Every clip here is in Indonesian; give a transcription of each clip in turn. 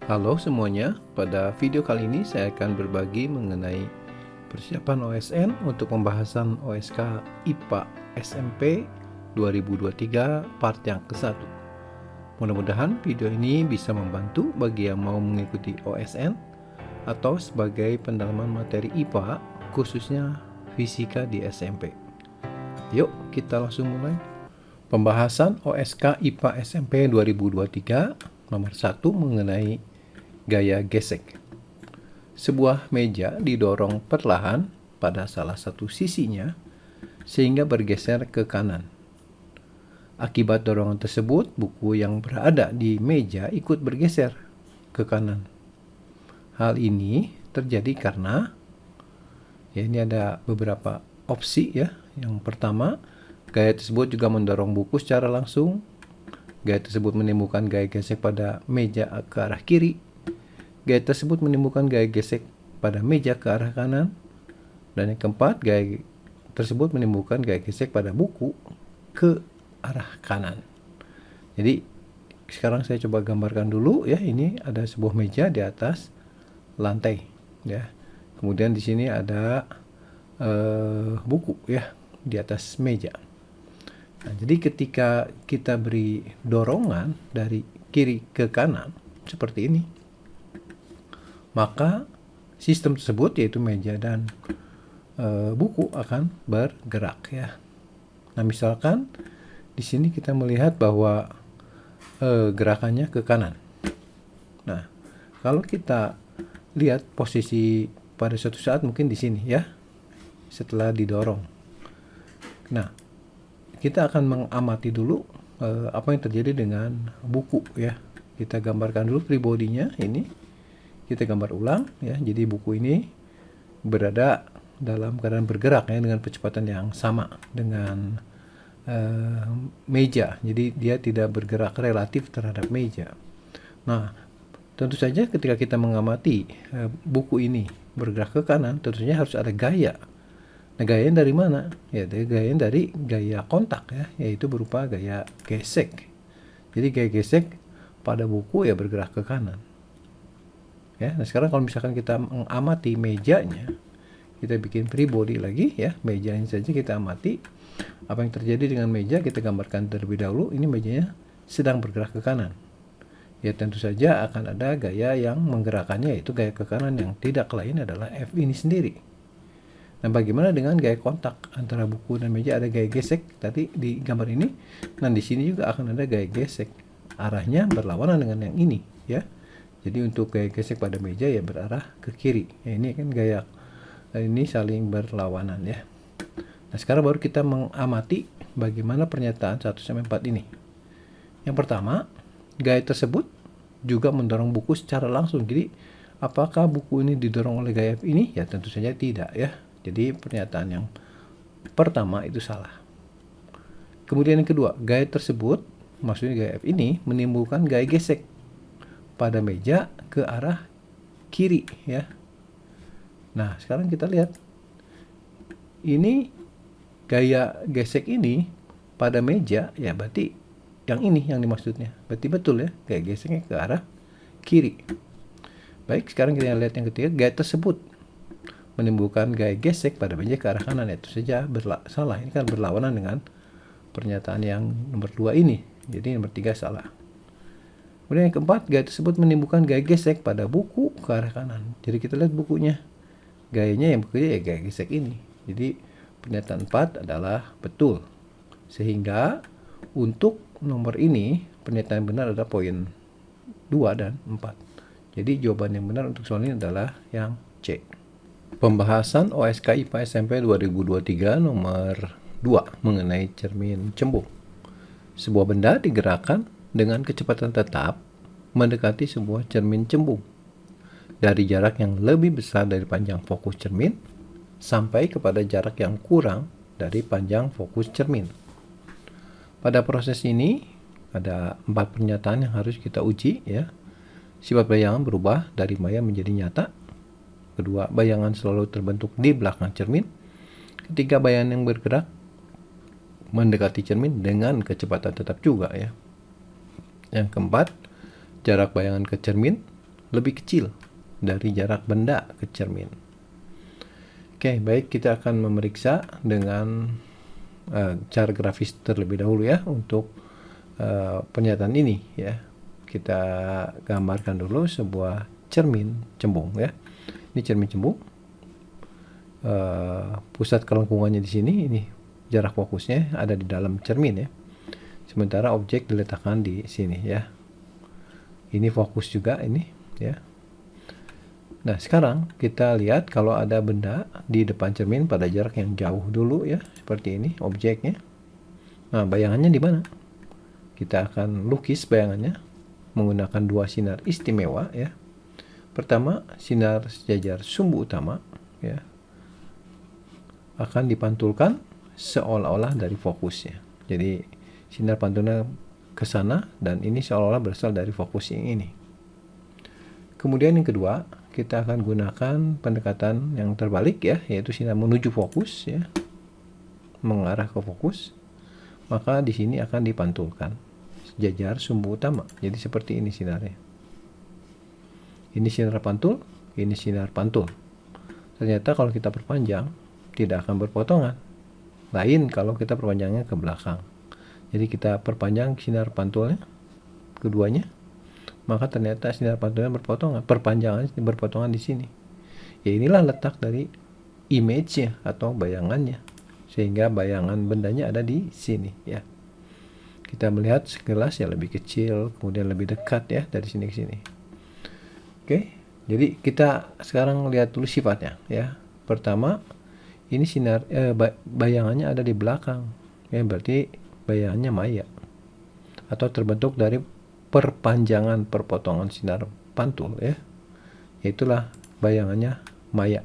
Halo semuanya, pada video kali ini saya akan berbagi mengenai persiapan OSN untuk pembahasan OSK IPA SMP 2023 part yang ke-1. Mudah-mudahan video ini bisa membantu bagi yang mau mengikuti OSN atau sebagai pendalaman materi IPA khususnya fisika di SMP. Yuk kita langsung mulai. Pembahasan OSK IPA SMP 2023 nomor 1 mengenai gaya gesek. Sebuah meja didorong perlahan pada salah satu sisinya sehingga bergeser ke kanan. Akibat dorongan tersebut, buku yang berada di meja ikut bergeser ke kanan. Hal ini terjadi karena ini ada beberapa opsi ya. Yang pertama, gaya tersebut juga mendorong buku secara langsung. Gaya tersebut menimbulkan gaya gesek pada meja ke arah kiri. Gaya tersebut menimbulkan gaya gesek pada meja ke arah kanan. Dan yang keempat, gaya tersebut menimbulkan gaya gesek pada buku ke arah kanan. Jadi sekarang saya coba gambarkan dulu ya. Ini ada sebuah meja di atas lantai ya. Kemudian di sini ada buku ya di atas meja. Nah, jadi ketika kita beri dorongan dari kiri ke kanan seperti ini, maka sistem tersebut yaitu meja dan buku akan bergerak ya. Nah, misalkan di sini kita melihat bahwa gerakannya ke kanan. Nah, kalau kita lihat posisi pada suatu saat mungkin di sini ya, setelah didorong. Nah, kita akan mengamati dulu apa yang terjadi dengan buku ya. Kita gambarkan dulu free body-nya ini. Kita gambar ulang ya. Jadi buku ini berada dalam keadaan bergerak ya dengan kecepatan yang sama dengan meja. Jadi dia tidak bergerak relatif terhadap meja. Nah, tentu saja ketika kita mengamati buku ini bergerak ke kanan, tentunya harus ada gaya. Nah, gayanya dari mana? Ya, gayanya dari gaya kontak ya, yaitu berupa gaya gesek. Jadi gaya gesek pada buku ya bergerak ke kanan. Ya, nah sekarang kalau misalkan kita mengamati mejanya, kita bikin free body lagi ya, mejanya saja kita amati. Apa yang terjadi dengan meja kita gambarkan terlebih dahulu. Ini mejanya sedang bergerak ke kanan. Ya, tentu saja akan ada gaya yang menggerakkannya, yaitu gaya ke kanan yang tidak lain adalah F ini sendiri. Nah, bagaimana dengan gaya kontak antara buku dan meja? Ada gaya gesek tadi di gambar ini. Nah, di sini juga akan ada gaya gesek. Arahnya berlawanan dengan yang ini ya. Jadi untuk gaya gesek pada meja ya berarah ke kiri. Ya, ini kan gaya ini saling berlawanan ya. Nah, sekarang baru kita mengamati bagaimana pernyataan 1-4 ini. Yang pertama, gaya tersebut juga mendorong buku secara langsung. Jadi, apakah buku ini didorong oleh gaya F ini? Ya, tentu saja tidak ya. Jadi, pernyataan yang pertama itu salah. Kemudian yang kedua, gaya tersebut, maksudnya gaya F ini menimbulkan gaya gesek pada meja ke arah kiri ya. Nah, sekarang kita lihat ini gaya gesek ini pada meja ya, berarti yang ini yang dimaksudnya. Berarti betul ya, gaya geseknya ke arah kiri. Baik, sekarang kita lihat yang ketiga, gaya tersebut menimbulkan gaya gesek pada meja ke arah kanan. Itu saja salah. Ini kan berlawanan dengan pernyataan yang nomor 2 ini. Jadi nomor 3 salah. Kemudian yang keempat, gaya tersebut menimbulkan gaya gesek pada buku ke arah kanan. Jadi kita lihat bukunya. Gayanya yang bekerja ya gaya gesek ini. Jadi pernyataan 4 adalah betul. Sehingga untuk nomor ini pernyataan benar adalah poin 2 dan 4. Jadi jawaban yang benar untuk soal ini adalah yang C. Pembahasan OSK IPA SMP 2023 nomor 2 mengenai cermin cembung. Sebuah benda digerakkan dengan kecepatan tetap mendekati sebuah cermin cembung dari jarak yang lebih besar dari panjang fokus cermin sampai kepada jarak yang kurang dari panjang fokus cermin. Pada proses ini ada 4 pernyataan yang harus kita uji ya. Sifat bayangan berubah dari maya menjadi nyata. Kedua, bayangan selalu terbentuk di belakang cermin. Ketiga, bayangan yang bergerak mendekati cermin dengan kecepatan tetap juga ya. Yang keempat, jarak bayangan ke cermin lebih kecil dari jarak benda ke cermin. Oke, baik, kita akan memeriksa dengan cara grafis terlebih dahulu ya untuk pernyataan ini ya. Kita gambarkan dulu sebuah cermin cembung ya. Ini cermin cembung. Pusat kelengkungannya di sini, ini jarak fokusnya ada di dalam cermin ya. Sementara objek diletakkan di sini ya. Ini fokus juga ini ya. Nah, sekarang kita lihat kalau ada benda di depan cermin pada jarak yang jauh dulu ya, seperti ini objeknya. Nah, bayangannya di mana? Kita akan lukis bayangannya menggunakan dua sinar istimewa ya. Pertama, sinar sejajar sumbu utama ya, akan dipantulkan seolah-olah dari fokusnya. Jadi sinar pantulnya ke sana dan ini seolah-olah berasal dari fokus yang ini. Kemudian yang kedua, kita akan gunakan pendekatan yang terbalik ya, yaitu sinar menuju fokus ya, mengarah ke fokus. Maka di sini akan dipantulkan sejajar sumbu utama. Jadi seperti ini sinarnya. Ini sinar pantul, ini sinar pantul. Ternyata kalau kita perpanjang tidak akan berpotongan. Lain kalau kita perpanjangnya ke belakang. Jadi kita perpanjang sinar pantulnya keduanya, maka ternyata sinar pantulnya berpotongan, perpanjangan berpotongan di sini. Ya, inilah letak dari image-nya atau bayangannya, sehingga bayangan bendanya ada di sini ya. Kita melihat sekilas ya lebih kecil, kemudian lebih dekat ya dari sini ke sini. Oke, jadi kita sekarang lihat dulu sifatnya ya. Pertama, ini sinar bayangannya ada di belakang ya, berarti bayangannya maya atau terbentuk dari perpanjangan perpotongan sinar pantul ya. Itulah bayangannya maya.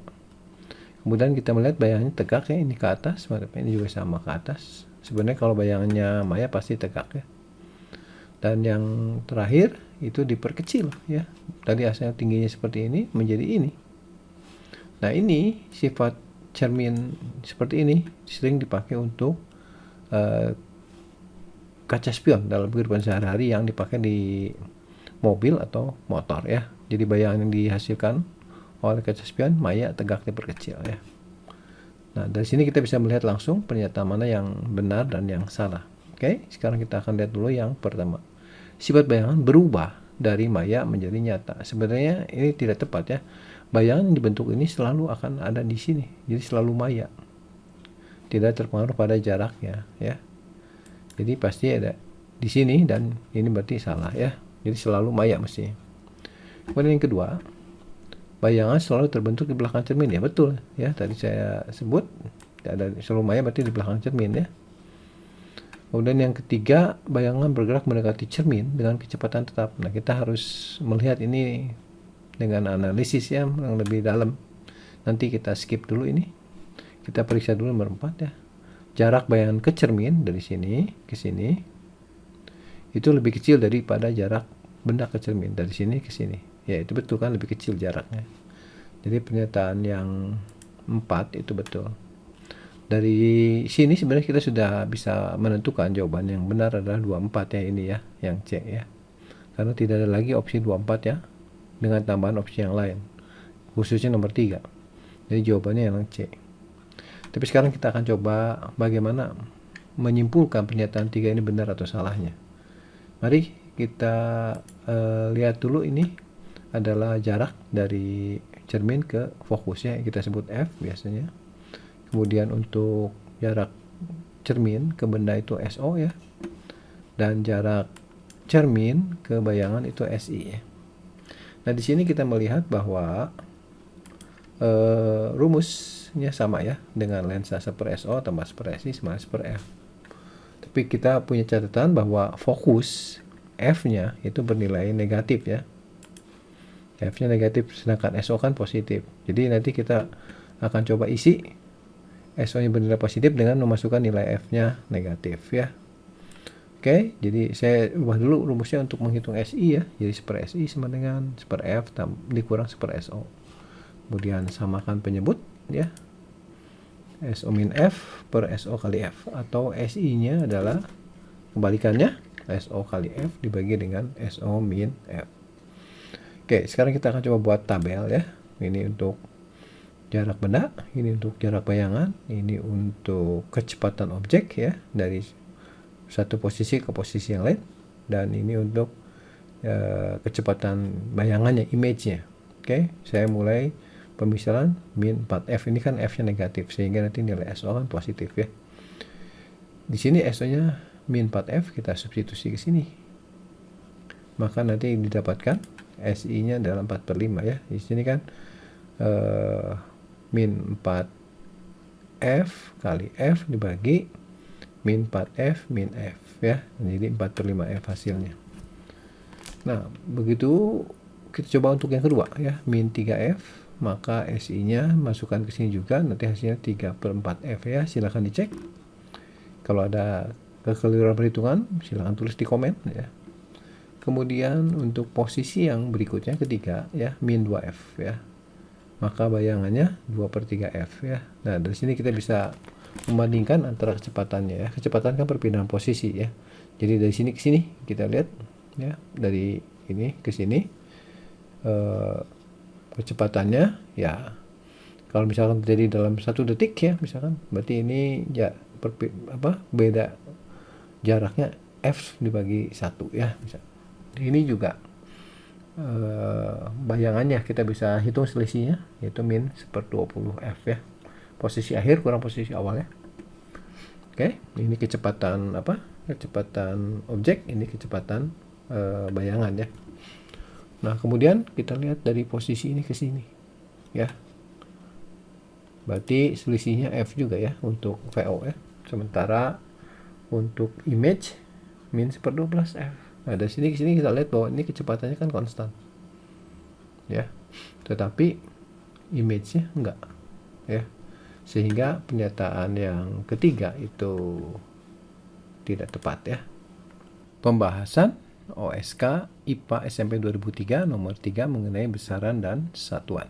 Kemudian kita melihat bayangannya tegak ya, ini ke atas, ini juga sama ke atas. Sebenarnya kalau bayangannya maya pasti tegak ya. Dan yang terakhir itu diperkecil ya. Tadi asalnya tingginya seperti ini menjadi ini. Nah, ini sifat cermin seperti ini sering dipakai untuk kaca spion dalam kehidupan sehari-hari yang dipakai di mobil atau motor ya. Jadi bayangan yang dihasilkan oleh kaca spion maya tegak diperkecil ya. Nah, dari sini kita bisa melihat langsung pernyataan mana yang benar dan yang salah. Oke, sekarang kita akan lihat dulu yang pertama. Sifat bayangan berubah dari maya menjadi nyata. Sebenarnya ini tidak tepat ya. Bayangan yang dibentuk ini selalu akan ada di sini. Jadi selalu maya. Tidak terpengaruh pada jaraknya ya. Jadi pasti ada di sini dan ini berarti salah ya. Jadi selalu maya mesti. Kemudian yang kedua, bayangan selalu terbentuk di belakang cermin ya, betul ya. Tadi saya sebut ada selalu maya berarti di belakang cermin ya. Kemudian yang ketiga, bayangan bergerak mendekati cermin dengan kecepatan tetap. Nah, kita harus melihat ini dengan analisis ya yang lebih dalam. Nanti kita skip dulu ini. Kita periksa dulu nomor 4 ya. Jarak bayangan ke cermin dari sini ke sini itu lebih kecil daripada jarak benda ke cermin dari sini ke sini. Ya, itu betul kan, lebih kecil jaraknya. Jadi pernyataan yang 4 itu betul. Dari sini sebenarnya kita sudah bisa menentukan jawaban yang benar adalah 24 ya, ini ya, yang C ya. Karena tidak ada lagi opsi 24 ya, dengan tambahan opsi yang lain. Khususnya nomor 3. Jadi jawabannya yang C. Tapi sekarang kita akan coba bagaimana menyimpulkan pernyataan 3 ini benar atau salahnya. Mari kita lihat dulu, ini adalah jarak dari cermin ke fokusnya, kita sebut F biasanya. Kemudian untuk jarak cermin ke benda itu SO ya. Dan jarak cermin ke bayangan itu SI ya. Nah, di sini kita melihat bahwa rumusnya sama ya, dengan lensa 1/SO tambah 1/SI sama 1/F. Tapi kita punya catatan bahwa fokus F-nya itu bernilai negatif ya. F-nya negatif, sedangkan SO kan positif. Jadi nanti kita akan coba isi SO-nya bernilai positif dengan memasukkan nilai F-nya negatif ya. Oke, jadi saya ubah dulu rumusnya untuk menghitung SI ya. Jadi 1/SI sama dengan 1/F dikurang 1/SO. Kemudian samakan penyebut ya. SO min F per SO kali F, atau SI-nya adalah kebalikannya, SO kali F dibagi dengan SO min F. Oke, sekarang kita akan coba buat tabel ya. Ini untuk jarak benda, ini untuk jarak bayangan, ini untuk kecepatan objek ya dari satu posisi ke posisi yang lain, dan ini untuk kecepatan bayangannya, image-nya. Oke, saya mulai pemisahan min 4F. Ini kan F-nya negatif, sehingga nanti nilai SO kan positif ya. Di sini SO-nya min 4F, kita substitusi ke sini. Maka nanti didapatkan SI-nya adalah 4/5 ya. Di sini kan min 4F kali F dibagi min 4F min F ya. Jadi 4/5F hasilnya. Nah, begitu kita coba untuk yang kedua ya, min 3F, maka SI-nya masukkan ke sini juga, nanti hasilnya 3/4F ya. Silahkan dicek. Kalau ada kekeliruan perhitungan, silahkan tulis di komen ya. Kemudian untuk posisi yang berikutnya ketiga ya, min 2F ya. Maka bayangannya 2/3F ya. Nah, dari sini kita bisa membandingkan antara kecepatannya ya. Kecepatan kan perpindahan posisi ya. Jadi dari sini ke sini kita lihat ya, dari ini ke sini kecepatannya ya, kalau misalkan terjadi dalam 1 detik ya misalkan, berarti ini ya beda jaraknya F dibagi 1 ya. Ini juga bayangannya kita bisa hitung selisihnya, yaitu min 1/20F ya. Posisi akhir kurang posisi awal ya. Oke, ini kecepatan kecepatan objek, ini kecepatan bayangan ya. Nah, kemudian kita lihat dari posisi ini ke sini ya. Berarti selisihnya F juga ya untuk VO ya. Sementara untuk image min 1/12F. Nah, dari sini ke sini kita lihat bahwa ini kecepatannya kan konstan ya, tetapi image-nya enggak ya, sehingga pernyataan yang ketiga itu tidak tepat ya. Pembahasan OSK IPA SMP 2003 nomor 3 mengenai besaran dan satuan.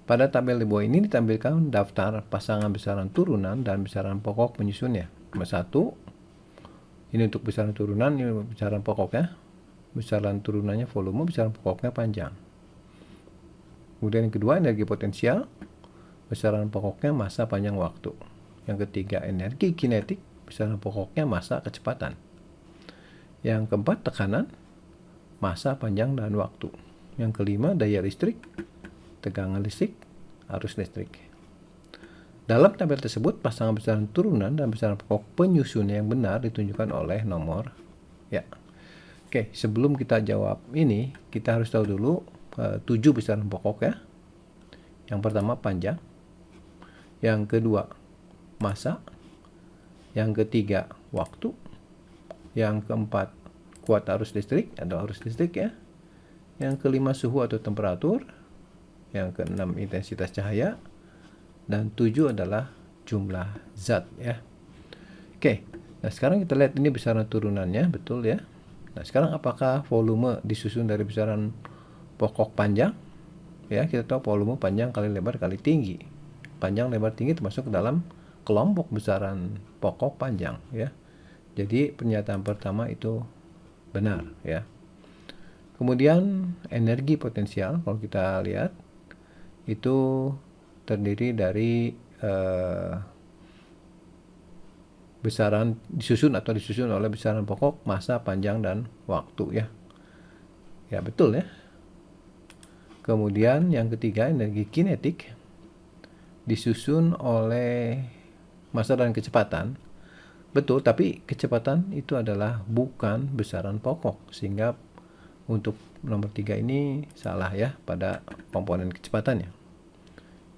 Pada tabel di bawah ini ditampilkan daftar pasangan besaran turunan dan besaran pokok penyusunnya. Nomor 1, ini untuk besaran turunan, ini besaran pokoknya. Besaran turunannya volume, besaran pokoknya panjang. Kemudian yang kedua, energi potensial. Besaran pokoknya massa panjang waktu. Yang ketiga, energi kinetik. Besaran pokoknya massa kecepatan. Yang keempat, tekanan, massa panjang dan waktu. Yang kelima, daya listrik, tegangan listrik, arus listrik. Dalam tabel tersebut, pasangan besaran turunan dan besaran pokok penyusun yang benar ditunjukkan oleh nomor ya. Oke, sebelum kita jawab ini, kita harus tahu dulu 7 besaran pokok ya. Yang pertama panjang, yang kedua massa, yang ketiga waktu, yang keempat kuat arus listrik atau arus listrik ya, yang kelima suhu atau temperatur, yang keenam intensitas cahaya, dan 7 adalah jumlah zat ya. Oke, nah sekarang kita lihat ini besaran turunannya, betul ya. Nah sekarang apakah volume disusun dari besaran pokok panjang? Ya, kita tahu volume panjang kali lebar kali tinggi. Panjang, lebar, tinggi termasuk ke dalam kelompok besaran pokok panjang ya. Jadi pernyataan pertama itu benar ya. Kemudian energi potensial, kalau kita lihat itu terdiri dari besaran disusun oleh besaran pokok, massa, panjang, dan waktu ya. Ya betul ya. Kemudian yang ketiga, energi kinetik disusun oleh massa dan kecepatan. Betul, tapi kecepatan itu adalah bukan besaran pokok, sehingga untuk nomor 3 ini salah ya pada komponen kecepatannya.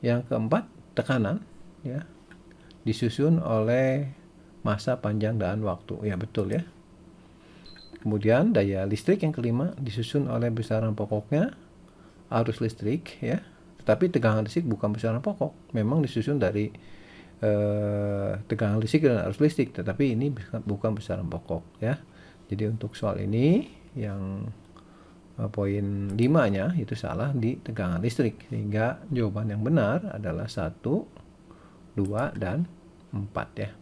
Yang keempat, tekanan ya, disusun oleh massa, panjang, dan waktu. Ya betul ya. Kemudian daya listrik yang kelima disusun oleh besaran pokoknya, arus listrik ya. Tetapi tegangan listrik bukan besaran pokok. Memang disusun dari tegangan listrik dan arus listrik, tetapi ini bukan besaran pokok ya. Jadi untuk soal ini yang poin 5-nya itu salah di tegangan listrik, sehingga jawaban yang benar adalah 1, 2, dan 4 ya.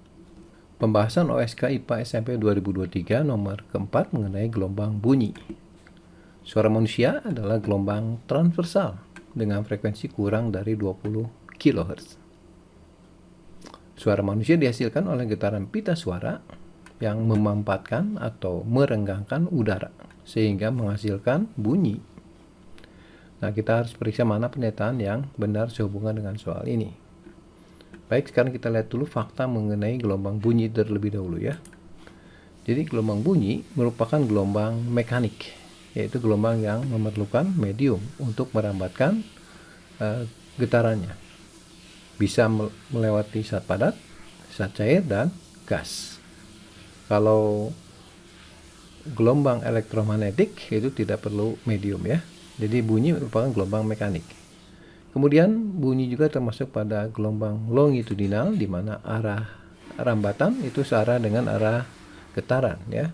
Pembahasan OSK IPA SMP 2023 nomor keempat mengenai gelombang bunyi. Suara manusia adalah gelombang transversal dengan frekuensi kurang dari 20 kHz. Suara manusia dihasilkan oleh getaran pita suara yang memampatkan atau merenggangkan udara sehingga menghasilkan bunyi. Nah, kita harus periksa mana pernyataan yang benar sehubungan dengan soal ini. Baik, sekarang kita lihat dulu fakta mengenai gelombang bunyi terlebih dahulu ya. Jadi gelombang bunyi merupakan gelombang mekanik, yaitu gelombang yang memerlukan medium untuk merambatkan getarannya. Bisa melewati zat padat, zat cair, dan gas. Kalau gelombang elektromagnetik itu tidak perlu medium ya. Jadi bunyi merupakan gelombang mekanik. Kemudian bunyi juga termasuk pada gelombang longitudinal di mana arah rambatan itu searah dengan arah getaran ya.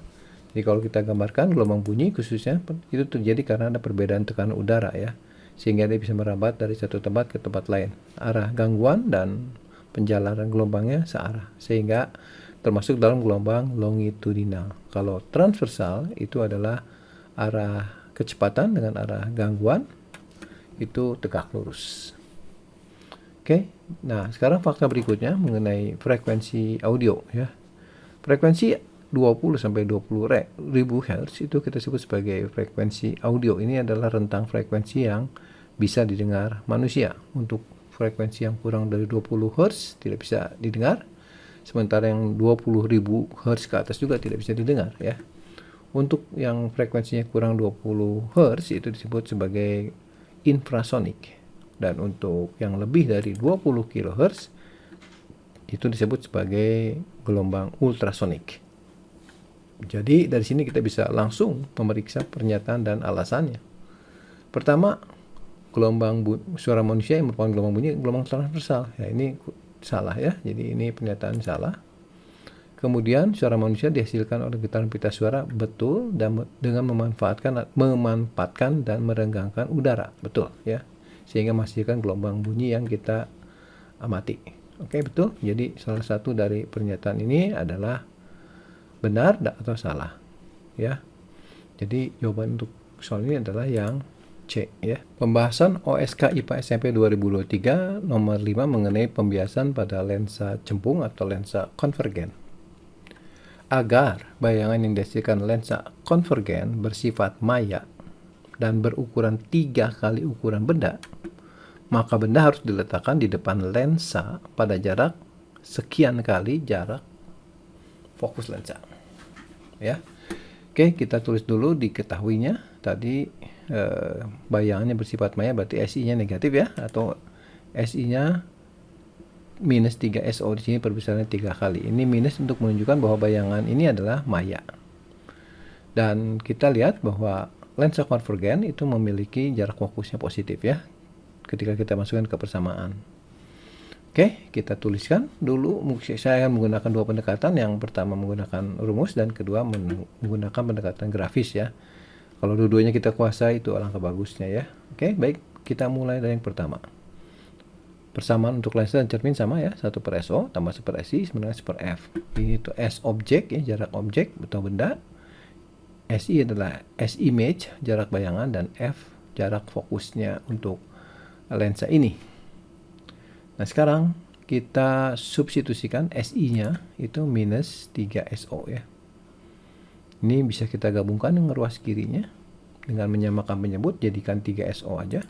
Jadi kalau kita gambarkan gelombang bunyi khususnya itu terjadi karena ada perbedaan tekanan udara ya, sehingga dia bisa merambat dari satu tempat ke tempat lain. Arah gangguan dan penjalanan gelombangnya searah, sehingga termasuk dalam gelombang longitudinal. Kalau transversal itu adalah arah kecepatan dengan arah gangguan itu tegak lurus. Oke, nah sekarang fakta berikutnya mengenai frekuensi audio ya. Frekuensi 20 sampai 20 ribu Hz itu kita sebut sebagai frekuensi audio. Ini adalah rentang frekuensi yang bisa didengar manusia. Untuk frekuensi yang kurang dari 20 Hz tidak bisa didengar, sementara yang 20 ribu Hz ke atas juga tidak bisa didengar ya. Untuk yang frekuensinya kurang 20 Hz itu disebut sebagai infrasonik, dan untuk yang lebih dari 20 kHz itu disebut sebagai gelombang ultrasonik. Jadi dari sini kita bisa langsung memeriksa pernyataan dan alasannya. Pertama, gelombang suara manusia yang merupakan gelombang bunyi gelombang transversal. Ya, ini salah ya. Jadi ini pernyataan salah. Kemudian suara manusia dihasilkan oleh getaran pita suara betul, dan dengan memanfaatkan dan merenggangkan udara, betul ya, sehingga menghasilkan gelombang bunyi yang kita amati. Oke, betul. Jadi salah satu dari pernyataan ini adalah benar atau salah ya. Jadi jawaban untuk soal ini adalah yang C ya. Pembahasan OSK IPA SMP 2023 nomor 5 mengenai pembiasan pada lensa cembung atau lensa konvergen. Agar bayangan yang dihasilkan lensa konvergen bersifat maya dan berukuran 3 kali ukuran benda, maka benda harus diletakkan di depan lensa pada jarak sekian kali jarak fokus lensa ya. Oke, kita tulis dulu diketahuinya tadi bayangannya bersifat maya berarti SI-nya negatif ya, atau SI-nya minus 3 SO. Di sini perbesarannya 3 kali. Ini minus untuk menunjukkan bahwa bayangan ini adalah maya. Dan kita lihat bahwa lensa konvergen itu memiliki jarak fokusnya positif ya ketika kita masukkan ke persamaan. Oke, kita tuliskan dulu. Saya akan menggunakan dua pendekatan. Yang pertama menggunakan rumus dan kedua menggunakan pendekatan grafis ya. Kalau dua-duanya kita kuasai itu alangkah bagusnya ya. Oke, baik. Kita mulai dari yang pertama. Persamaan untuk lensa dan cermin sama ya. 1/SO tambah 1/SI sama dengan 1/F. Ini itu S objek ya, jarak objek atau benda. SI adalah S image, jarak bayangan, dan F jarak fokusnya untuk lensa ini. Nah, sekarang kita substitusikan SI-nya itu minus 3SO ya. Ini bisa kita gabungkan dengan ruas kirinya. Dengan menyamakan penyebut, jadikan 3SO aja.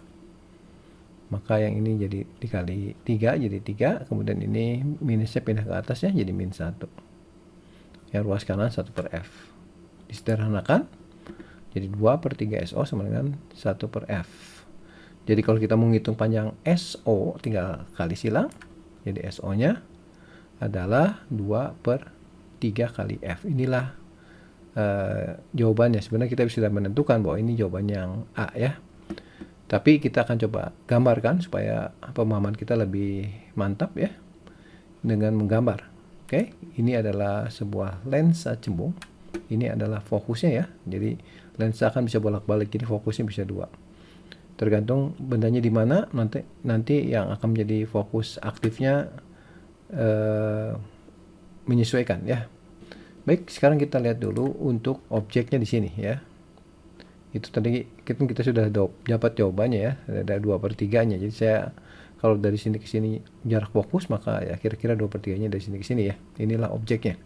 Maka yang ini jadi dikali 3, jadi 3. Kemudian ini minusnya pindah ke atas ya, jadi min 1. Yang ruas kanan 1/F. Disederhanakan, jadi 2/3SO sama dengan 1/F. Jadi kalau kita menghitung panjang SO tinggal kali silang. Jadi SO-nya adalah 2/3 kali F. Inilah jawabannya. Sebenarnya kita sudah menentukan bahwa ini jawabannya yang A ya. Tapi kita akan coba gambarkan supaya pemahaman kita lebih mantap ya dengan menggambar. Oke, ini adalah sebuah lensa cembung. Ini adalah fokusnya ya. Jadi lensa akan bisa bolak-balik. Jadi fokusnya bisa 2. Tergantung bendanya di mana, nanti yang akan menjadi fokus aktifnya menyesuaikan ya. Baik, sekarang kita lihat dulu untuk objeknya di sini ya. Itu tadi kita sudah dapat jawabannya ya, ada 2/3-nya. Jadi saya kalau dari sini ke sini jarak fokus, maka ya kira-kira 2/3-nya dari sini ke sini ya. Inilah objeknya.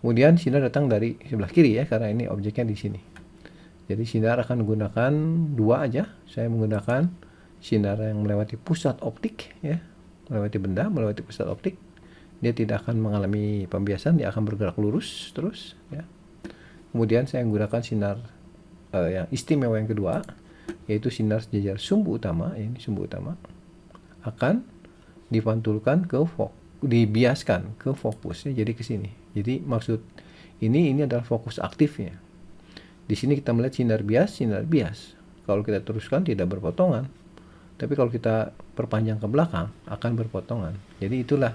Kemudian sinar datang dari sebelah kiri ya, karena ini objeknya di sini. Jadi sinar akan menggunakan dua aja. Saya menggunakan sinar yang melewati pusat optik ya, melewati benda, melewati pusat optik. Dia tidak akan mengalami pembiasan, dia akan bergerak lurus terus ya. Kemudian saya menggunakan sinar yang istimewa yang kedua, yaitu sinar sejajar sumbu utama. Ini sumbu utama akan dipantulkan ke dibiaskan ke fokusnya, jadi ke sini. Jadi maksud ini adalah fokus aktifnya. Di sini kita melihat sinar bias. Kalau kita teruskan tidak berpotongan, tapi kalau kita perpanjang ke belakang akan berpotongan. Jadi itulah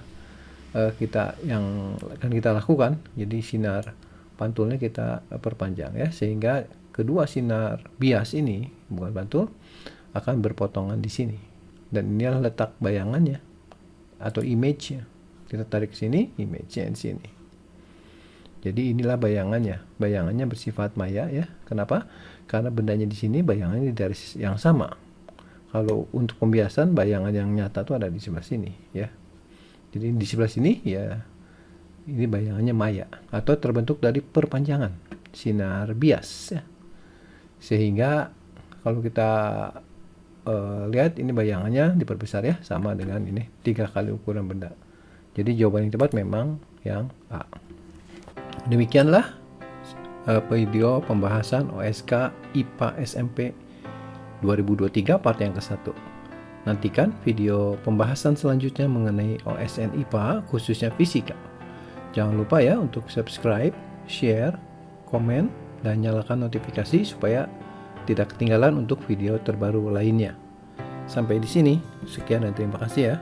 kita yang akan kita lakukan. Jadi sinar pantulnya kita perpanjang ya, sehingga kedua sinar bias ini, bukan pantul, akan berpotongan di sini. Dan inilah letak bayangannya atau image-nya. Kita tarik ke sini, image-nya di sini. Jadi inilah bayangannya. Bayangannya bersifat maya ya. Kenapa? Karena bendanya di sini, bayangannya dari yang sama. Kalau untuk pembiasan, bayangan yang nyata itu ada di sebelah sini ya. Jadi di sebelah sini ya, ini bayangannya maya atau terbentuk dari perpanjangan sinar bias ya. Sehingga kalau kita lihat ini bayangannya diperbesar ya, sama dengan ini 3 kali ukuran benda. Jadi jawaban yang tepat memang yang A. Demikianlah video pembahasan OSK IPA SMP 2023 part yang ke-1. Nantikan video pembahasan selanjutnya mengenai OSN IPA khususnya fisika. Jangan lupa ya untuk subscribe, share, komen, dan nyalakan notifikasi supaya tidak ketinggalan untuk video terbaru lainnya. Sampai di sini, sekian dan terima kasih ya.